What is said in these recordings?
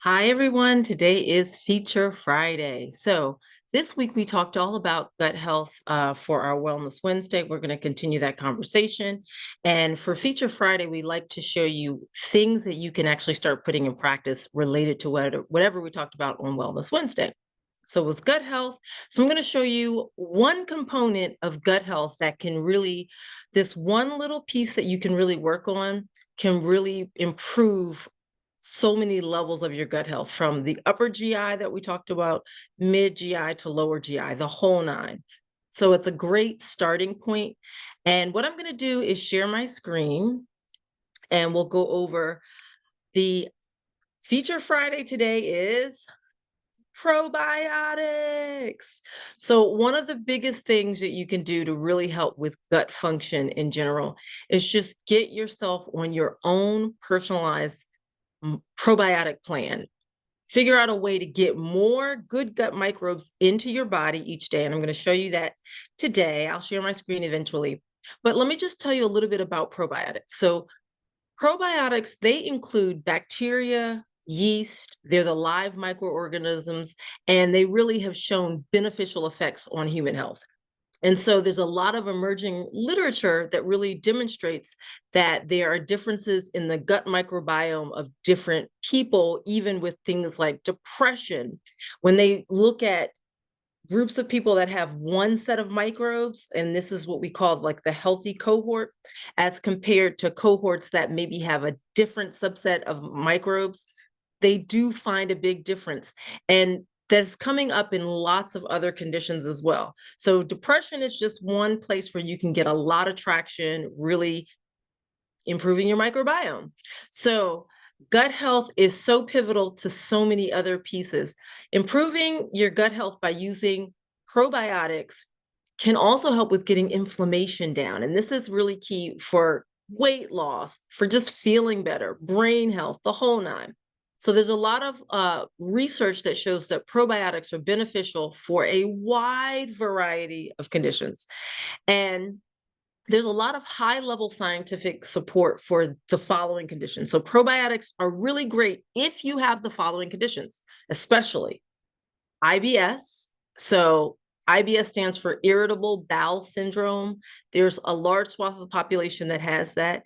Hi, everyone. Today is Feature Friday. So, this week we talked all about gut health for our Wellness Wednesday. We're going to continue that conversation. And for Feature Friday, we like to show you things that you can actually start putting in practice related to whatever we talked about on Wellness Wednesday. So, it was gut health. So, I'm going to show you one component of gut health that can really, this one little piece that you can really work on can really improve so many levels of your gut health, from the upper GI that we talked about, mid GI to lower GI, the whole nine. So it's a great starting point. And what I'm going to do is share my screen and we'll go over the feature. Friday today is probiotics. So one of the biggest things that you can do to really help with gut function in general is just get yourself on your own personalized probiotic plan. Figure out a way to get more good gut microbes into your body each day. And I'm going to show you that today. I'll share my screen eventually. But let me just tell you a little bit about probiotics. So probiotics, they include bacteria, yeast, they're the live microorganisms, and they really have shown beneficial effects on human health. And so there's a lot of emerging literature that really demonstrates that there are differences in the gut microbiome of different people, even with things like depression. When they look at groups of people that have one set of microbes, and this is what we call like the healthy cohort, as compared to cohorts that maybe have a different subset of microbes, they do find a big difference. And that's coming up in lots of other conditions as well. So depression is just one place where you can get a lot of traction, really improving your microbiome. So gut health is so pivotal to so many other pieces. Improving your gut health by using probiotics can also help with getting inflammation down. And this is really key for weight loss, for just feeling better, brain health, the whole nine. So there's a lot of research that shows that probiotics are beneficial for a wide variety of conditions. And there's a lot of high level scientific support for the following conditions. So probiotics are really great if you have the following conditions, especially IBS. So IBS stands for irritable bowel syndrome. There's a large swath of the population that has that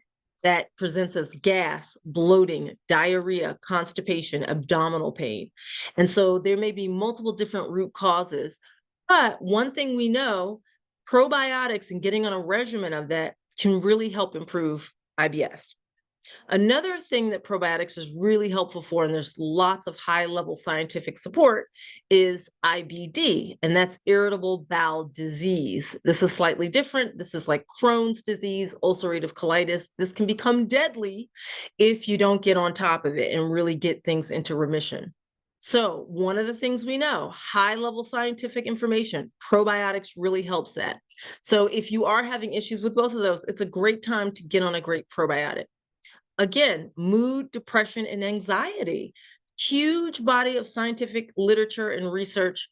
presents as gas, bloating, diarrhea, constipation, abdominal pain. And so there may be multiple different root causes. But one thing we know, probiotics and getting on a regimen of that can really help improve IBS. Another thing that probiotics is really helpful for, and there's lots of high level scientific support, is IBD, and that's irritable bowel disease. This is slightly different. This is like Crohn's disease, ulcerative colitis. This can become deadly if you don't get on top of it and really get things into remission. So, one of the things we know, high level scientific information, probiotics really helps that. So, if you are having issues with both of those, it's a great time to get on a great probiotic. Again, mood, depression, and anxiety. Huge body of scientific literature and research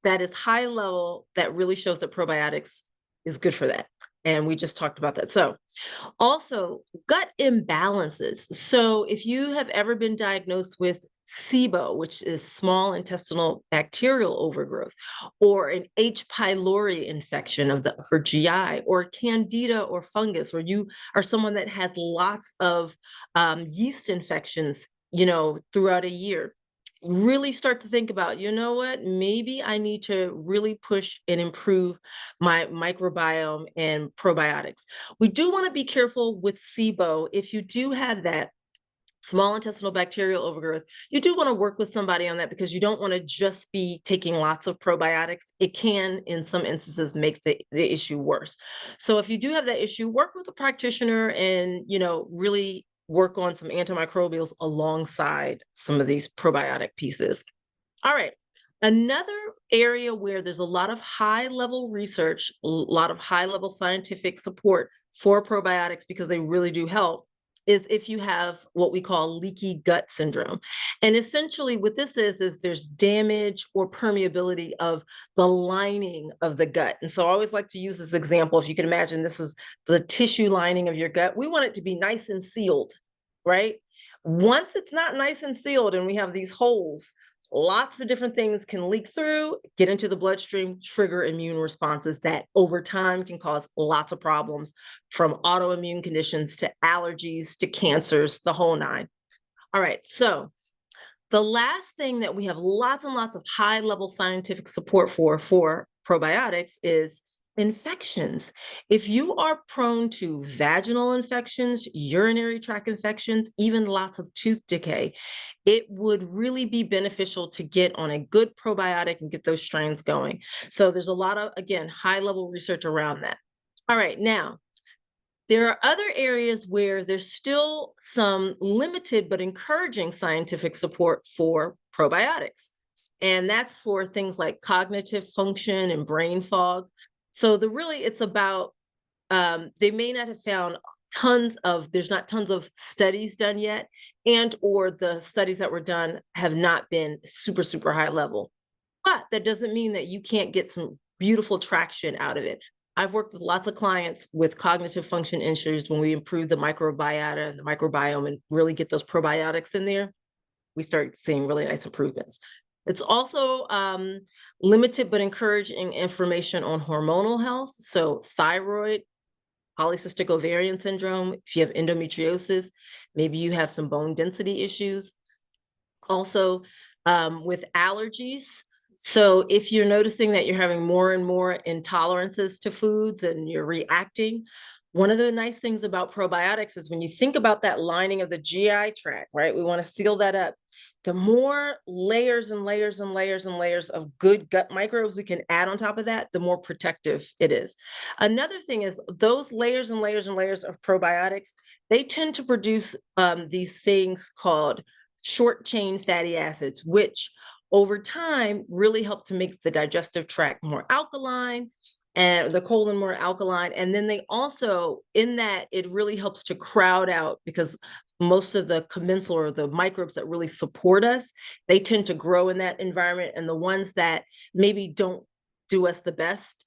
that is high level that really shows that probiotics is good for that. And we just talked about that. So, also gut imbalances. So, if you have ever been diagnosed with SIBO, which is small intestinal bacterial overgrowth, or an H. pylori infection of the upper GI, or candida or fungus, or you are someone that has lots of yeast infections, throughout a year, really start to think about, you know what, maybe I need to really push and improve my microbiome and probiotics. We do want to be careful with SIBO. If you do have that small intestinal bacterial overgrowth, you do want to work with somebody on that, because you don't want to just be taking lots of probiotics. It can, in some instances, make the issue worse. So if you do have that issue, work with a practitioner and, really work on some antimicrobials alongside some of these probiotic pieces. All right. Another area where there's a lot of high level research, a lot of high level scientific support for probiotics, because they really do help, is if you have what we call leaky gut syndrome. And essentially what this is there's damage or permeability of the lining of the gut. And so I always like to use this example. If you can imagine, this is the tissue lining of your gut. We want it to be nice and sealed, right? Once it's not nice and sealed and we have these holes, lots of different things can leak through, get into the bloodstream, trigger immune responses that over time can cause lots of problems, from autoimmune conditions to allergies to cancers, the whole nine. All right, so the last thing that we have lots and lots of high level scientific support for probiotics is infections. If you are prone to vaginal infections, urinary tract infections, even lots of tooth decay, it would really be beneficial to get on a good probiotic and get those strains going. So there's a lot of, again, high level research around that. All right, now there are other areas where there's still some limited but encouraging scientific support for probiotics. And that's for things like cognitive function and brain fog. So it's about, they may not have found there's not tons of studies done yet, and or the studies that were done have not been super, super high level. But that doesn't mean that you can't get some beautiful traction out of it. I've worked with lots of clients with cognitive function issues. When we improve the microbiota and the microbiome and really get those probiotics in there, we start seeing really nice improvements. It's also limited but encouraging information on hormonal health. So thyroid, polycystic ovarian syndrome, if you have endometriosis, maybe you have some bone density issues. Also, with allergies. So if you're noticing that you're having more and more intolerances to foods and you're reacting, one of the nice things about probiotics is when you think about that lining of the GI tract, right? We want to seal that up. The more layers and layers and layers and layers of good gut microbes we can add on top of that, the more protective it is. Another thing is those layers and layers and layers of probiotics, they tend to produce these things called short chain fatty acids, which over time really help to make the digestive tract more alkaline and the colon more alkaline. And then they also, in that, it really helps to crowd out, because most of the commensal or the microbes that really support us, they tend to grow in that environment. And the ones that maybe don't do us the best,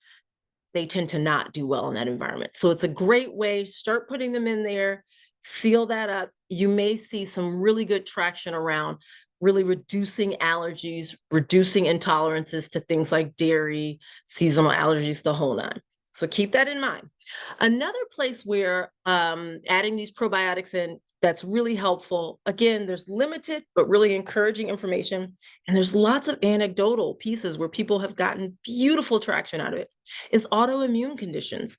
they tend to not do well in that environment. So it's a great way, start putting them in there, seal that up. You may see some really good traction around really reducing allergies, reducing intolerances to things like dairy, seasonal allergies, the whole nine. So keep that in mind. Another place where adding these probiotics in that's really helpful, again, there's limited but really encouraging information, and there's lots of anecdotal pieces where people have gotten beautiful traction out of it, is autoimmune conditions,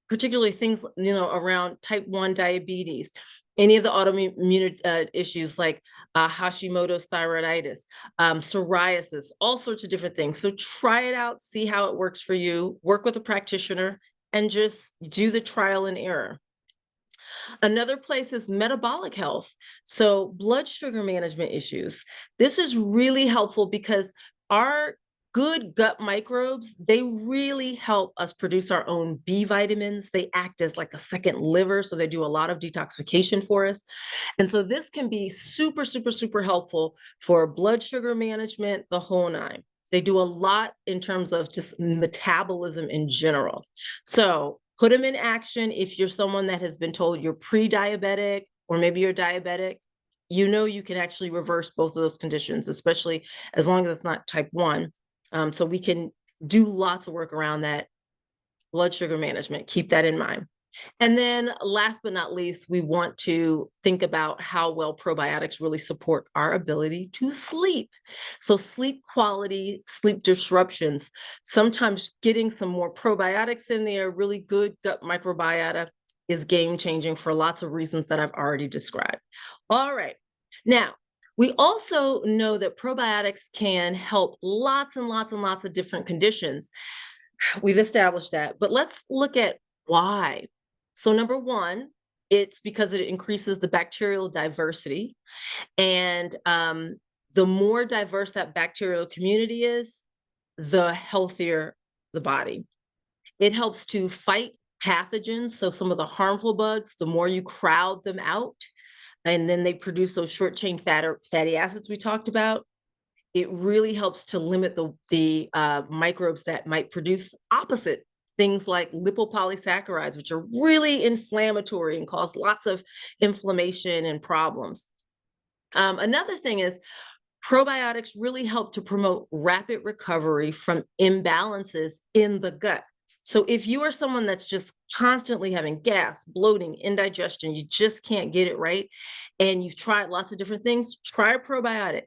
particularly things around type 1 diabetes, any of the autoimmune issues like Hashimoto's thyroiditis, psoriasis, all sorts of different things. So try it out, see how it works for you, work with a practitioner, and just do the trial and error. Another place is metabolic health. So blood sugar management issues. This is really helpful because our good gut microbes, they really help us produce our own B vitamins. They act as like a second liver, so they do a lot of detoxification for us. And so this can be super, super, super helpful for blood sugar management, the whole nine. They do a lot in terms of just metabolism in general. So put them in action. If you're someone that has been told you're pre-diabetic, or maybe you're diabetic, you can actually reverse both of those conditions, especially as long as it's not type 1. So we can do lots of work around that blood sugar management. Keep that in mind. And then last but not least, we want to think about how well probiotics really support our ability to sleep. So sleep quality, sleep disruptions, sometimes getting some more probiotics in there, really good gut microbiota, is game changing for lots of reasons that I've already described. All right. Now, we also know that probiotics can help lots and lots and lots of different conditions. We've established that, but let's look at why. So number one, it's because it increases the bacterial diversity. And the more diverse that bacterial community is, the healthier the body. It helps to fight pathogens. So some of the harmful bugs, the more you crowd them out, and then they produce those short chain fatty acids we talked about, it really helps to limit the microbes that might produce opposite things like lipopolysaccharides, which are really inflammatory and cause lots of inflammation and problems. Another thing is probiotics really help to promote rapid recovery from imbalances in the gut. So if you are someone that's just constantly having gas, bloating, indigestion, you just can't get it right, and you've tried lots of different things, try a probiotic.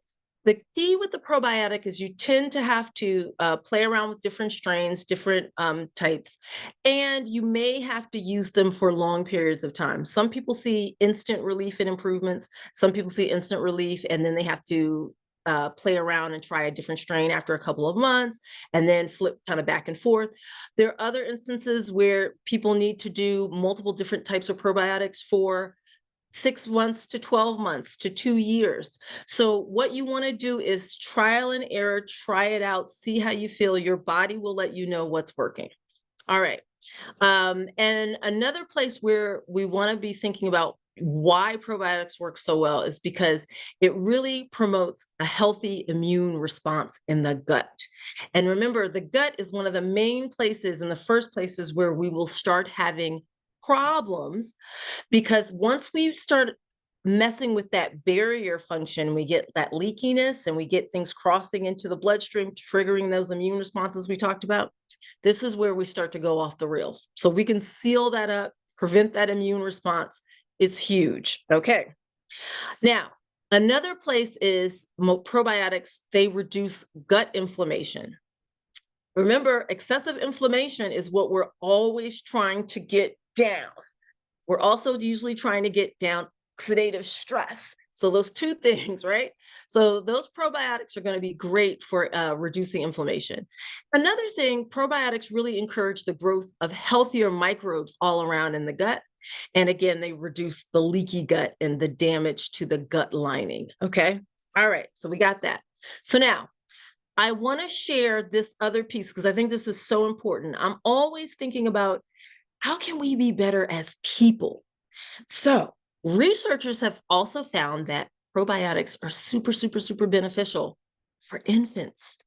The key with the probiotic is you tend to have to play around with different strains, different types, and you may have to use them for long periods of time. Some people see instant relief and improvements. Some people see instant relief, and then they have to play around and try a different strain after a couple of months and then flip kind of back and forth. There are other instances where people need to do multiple different types of probiotics for 6 months to 12 months to 2 years. So, what you want to do is trial and error, try it out, see how you feel. Your body will let you know what's working. All right. And another place where we want to be thinking about why probiotics work so well is because it really promotes a healthy immune response in the gut. And remember, the gut is one of the main places and the first places where we will start having problems, because once we start messing with that barrier function, we get that leakiness and we get things crossing into the bloodstream, triggering those immune responses we talked about. This is where we start to go off the rails. So we can seal that up, prevent that immune response. It's huge. Okay. Now, another place is probiotics, they reduce gut inflammation. Remember, excessive inflammation is what we're always trying to get down. We're also usually trying to get down oxidative stress. So those two things, right? So those probiotics are going to be great for reducing inflammation. Another thing, probiotics really encourage the growth of healthier microbes all around in the gut. And again, they reduce the leaky gut and the damage to the gut lining. Okay. All right. So we got that. So now I want to share this other piece because I think this is so important. I'm always thinking about how can we be better as people? So, researchers have also found that probiotics are super, super, super beneficial for infants.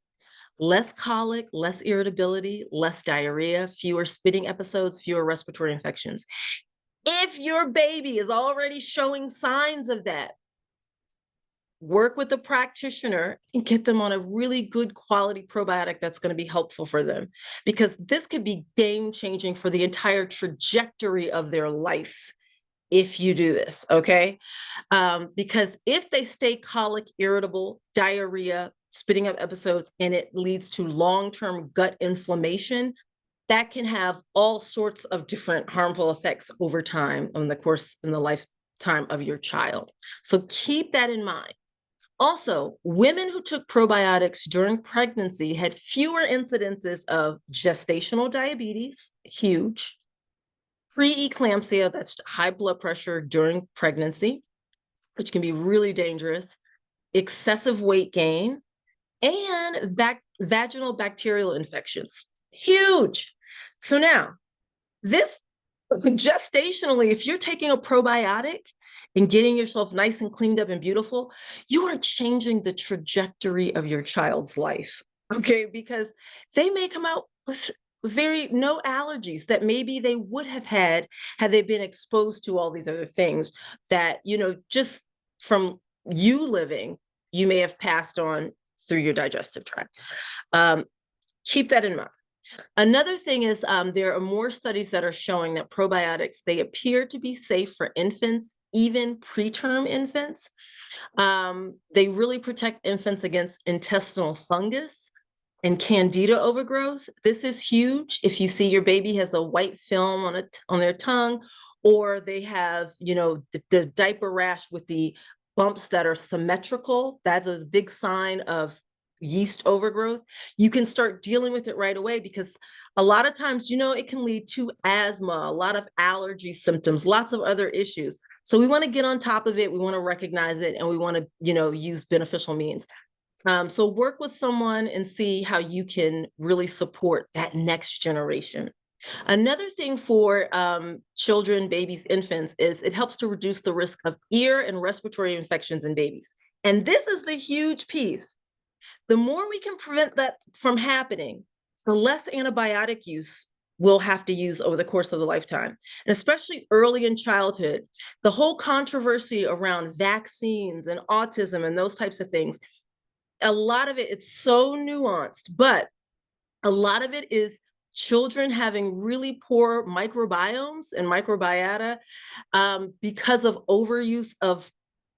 Less colic, less irritability, less diarrhea, fewer spitting episodes, fewer respiratory infections. If your baby is already showing signs of that, work with a practitioner and get them on a really good quality probiotic that's going to be helpful for them, because this could be game changing for the entire trajectory of their life if you do this. Okay. Because if they stay colic, irritable, diarrhea, spitting up episodes, and it leads to long-term gut inflammation, that can have all sorts of different harmful effects over time in the course in the lifetime of your child. So keep that in mind. Also, women who took probiotics during pregnancy had fewer incidences of gestational diabetes, huge, preeclampsia, that's high blood pressure during pregnancy, which can be really dangerous, excessive weight gain, and vaginal bacterial infections. Huge. So now, this gestationally, if you're taking a probiotic and getting yourself nice and cleaned up and beautiful, you are changing the trajectory of your child's life. Okay, because they may come out with very no allergies that maybe they would have had they been exposed to all these other things that, just from you living, you may have passed on through your digestive tract. Um, keep that in mind. Another thing is there are more studies that are showing that probiotics, they appear to be safe for infants, even preterm infants. They really protect infants against intestinal fungus and candida overgrowth. This is huge. If you see your baby has a white film on their tongue, or they have, the diaper rash with the bumps that are symmetrical, that's a big sign of yeast overgrowth. You can start dealing with it right away, because a lot of times, it can lead to asthma, a lot of allergy symptoms, lots of other issues. So we want to get on top of it. We want to recognize it, and we want to, use beneficial means. So work with someone and see how you can really support that next generation. Another thing for children, babies, infants is it helps to reduce the risk of ear and respiratory infections in babies. And this is the huge piece. The more we can prevent that from happening, the less antibiotic use we'll have to use over the course of the lifetime. And especially early in childhood, the whole controversy around vaccines and autism and those types of things, a lot of it, it's so nuanced, but a lot of it is children having really poor microbiomes and microbiota because of overuse of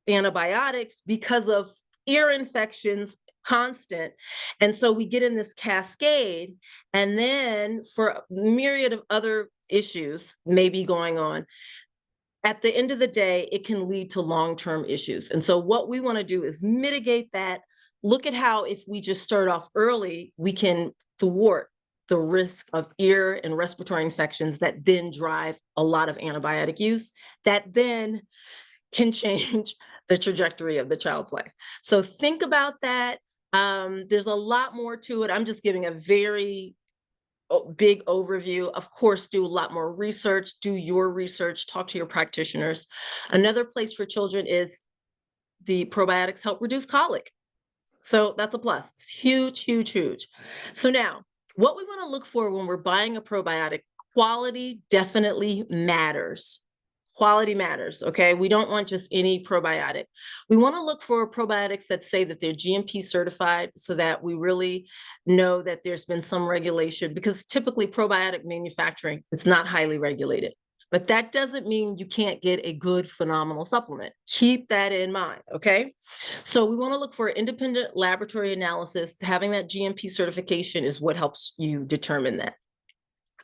antibiotics, because of ear infections, constant. And so we get in this cascade. And then for a myriad of other issues maybe going on, at the end of the day, it can lead to long-term issues. And so what we want to do is mitigate that. Look at how if we just start off early, we can thwart the risk of ear and respiratory infections that then drive a lot of antibiotic use that then can change the trajectory of the child's life. So think about that. There's a lot more to it. I'm just giving a very big overview. Of course, do a lot more research, do your research, talk to your practitioners. Another place for children is the probiotics help reduce colic. So that's a plus. It's huge, huge, huge. So now, what we want to look for when we're buying a probiotic, quality definitely matters. Quality matters, okay? We don't want just any probiotic. We want to look for probiotics that say that they're GMP certified so that we really know that there's been some regulation, because typically probiotic manufacturing is not highly regulated. But that doesn't mean you can't get a good, phenomenal supplement. Keep that in mind, okay? So we want to look for independent laboratory analysis. Having that GMP certification is what helps you determine that.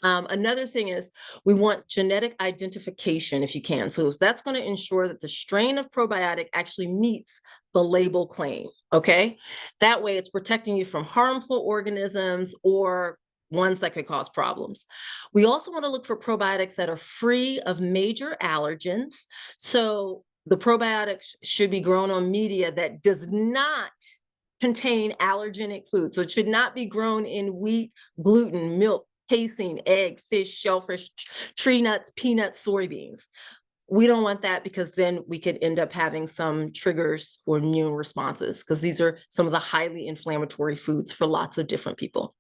Another thing is we want genetic identification if you can. So that's going to ensure that the strain of probiotic actually meets the label claim, okay? That way it's protecting you from harmful organisms or ones that could cause problems. We also want to look for probiotics that are free of major allergens. So the probiotics should be grown on media that does not contain allergenic food. So it should not be grown in wheat, gluten, milk, casein, egg, fish, shellfish, tree nuts, peanuts, soybeans. We don't want that because then we could end up having some triggers or immune responses because these are some of the highly inflammatory foods for lots of different people.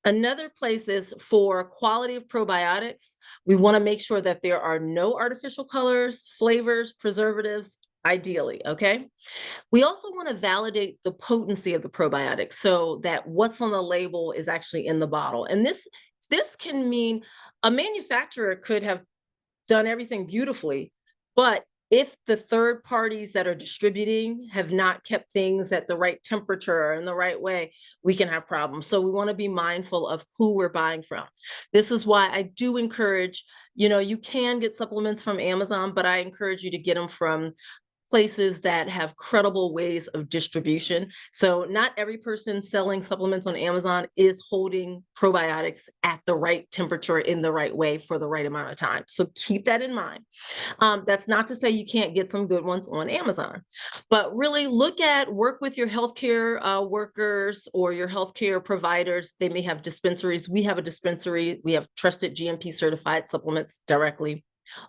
Another place is for quality of probiotics. We want to make sure that there are no artificial colors, flavors, preservatives, ideally, okay? We also want to validate the potency of the probiotic so that what's on the label is actually in the bottle. And this can mean a manufacturer could have done everything beautifully, but if the third parties that are distributing have not kept things at the right temperature and the right way, we can have problems. So we want to be mindful of who we're buying from. This is why I do encourage, you can get supplements from Amazon, but I encourage you to get them from places that have credible ways of distribution. So not every person selling supplements on Amazon is holding probiotics at the right temperature in the right way for the right amount of time. So keep that in mind. That's not to say you can't get some good ones on Amazon, but really work with your healthcare workers or your healthcare providers. They may have dispensaries. We have a dispensary. We have trusted GMP certified supplements directly.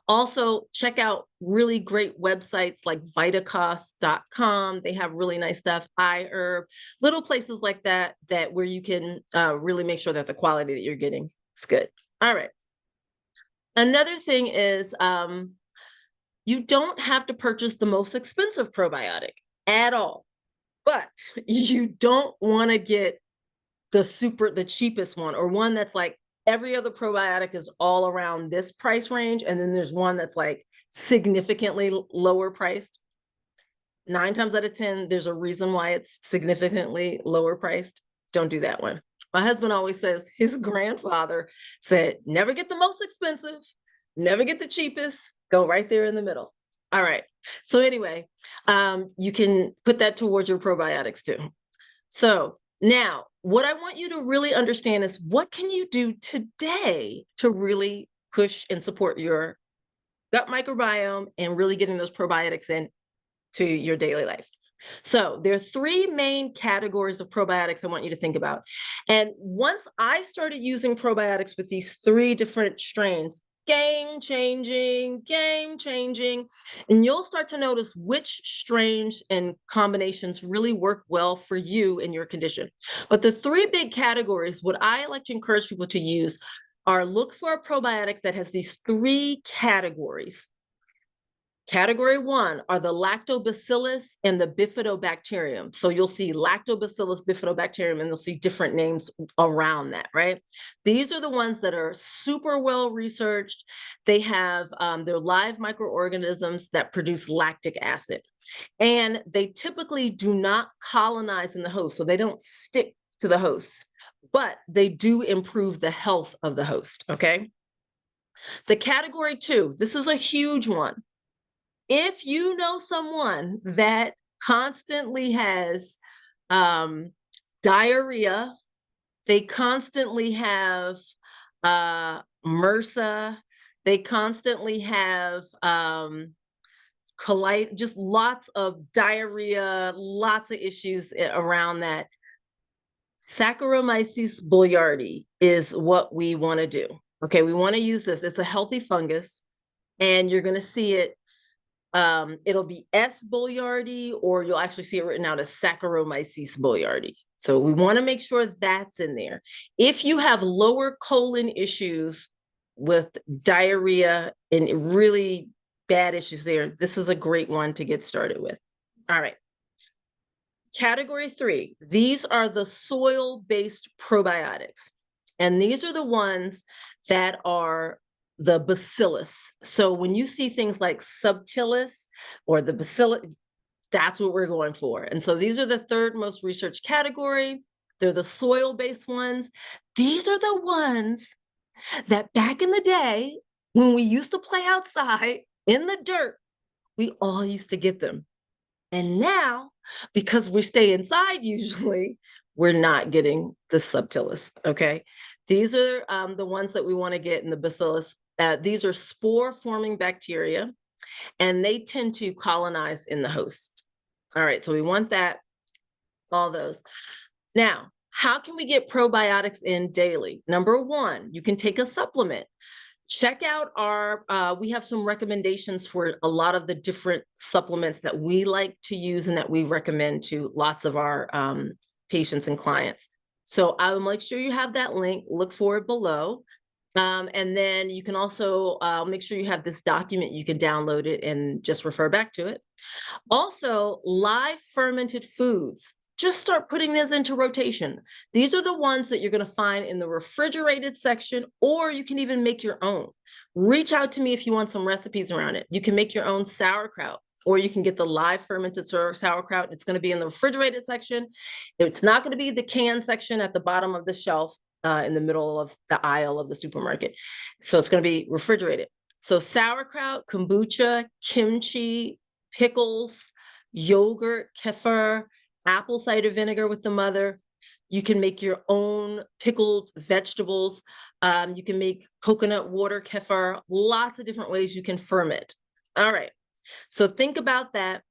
Also, check out really great websites like vitacost.com. They have really nice stuff. iHerb, little places like that where you can really make sure that the quality that you're getting is good. All right. Another thing is you don't have to purchase the most expensive probiotic at all, but you don't want to get the cheapest one or one that's like every other probiotic is all around this price range. And then there's one that's like significantly lower priced. 9 times out of 10, there's a reason why it's significantly lower priced. Don't do that one. My husband always says his grandfather said, never get the most expensive, never get the cheapest, go right there in the middle. All right. So anyway, you can put that towards your probiotics too. So now, what I want you to really understand is what can you do today to really push and support your gut microbiome and really getting those probiotics in to your daily life. So there are 3 main categories of probiotics I want you to think about. And once I started using probiotics with these 3 different strains, game changing. And you'll start to notice which strains and combinations really work well for you and your condition. But the 3 big categories, what I like to encourage people to use are look for a probiotic that has these 3 categories. Category 1 are the lactobacillus and the bifidobacterium. So you'll see lactobacillus, bifidobacterium, and you'll see different names around that, right? These are the ones that are super well researched. They have they're live microorganisms that produce lactic acid, and they typically do not colonize in the host, so they don't stick to the host, but they do improve the health of the host. Okay. The category 2, this is a huge one. If you know someone that constantly has diarrhea, they constantly have MRSA, they constantly have just lots of diarrhea, lots of issues around that. Saccharomyces boulardii is what we want to do. Okay, we want to use this. It's a healthy fungus, and you're going to see it. It'll be S. boulardii, or you'll actually see it written out as Saccharomyces boulardii. So we want to make sure that's in there. If you have lower colon issues with diarrhea and really bad issues there, this is a great one to get started with. All right. Category 3, these are the soil-based probiotics. And these are the ones that are the bacillus. So when you see things like subtilis or the bacillus, that's what we're going for. And so these are the 3rd most researched category. They're the soil-based ones. These are the ones that back in the day, when we used to play outside in the dirt, we all used to get them. And now, because we stay inside usually, we're not getting the subtilis, okay? These are the ones that we want to get in the bacillus. These are spore-forming bacteria, and they tend to colonize in the host. All right, so we want that, all those. Now, how can we get probiotics in daily? Number 1, you can take a supplement. Check out our, we have some recommendations for a lot of the different supplements that we like to use and that we recommend to lots of our patients and clients. So I'll make sure you have that link, look for it below. And then you can also make sure you have this document, you can download it and just refer back to it. Also, live fermented foods. Just start putting this into rotation. These are the ones that you're going to find in the refrigerated section, or you can even make your own. Reach out to me if you want some recipes around it. You can make your own sauerkraut, or you can get the live fermented sauerkraut. It's going to be in the refrigerated section. It's not going to be the canned section at the bottom of the shelf in the middle of the aisle of the supermarket. So it's going to be refrigerated. So sauerkraut, kombucha, kimchi, pickles, yogurt, kefir, apple cider vinegar with the mother. You can make your own pickled vegetables. You can make coconut water kefir, lots of different ways you can ferment. All right. So think about that.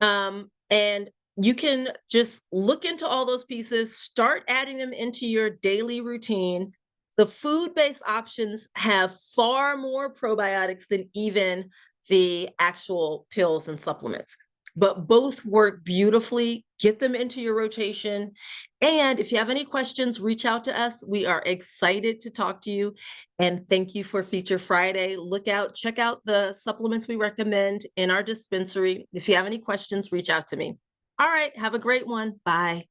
And you can just look into all those pieces, start adding them into your daily routine. The food-based options have far more probiotics than even the actual pills and supplements, but both work beautifully. Get them into your rotation. And if you have any questions, reach out to us. We are excited to talk to you. And thank you for Feature Friday. Check out the supplements we recommend in our dispensary. If you have any questions, reach out to me. All right, have a great one. Bye.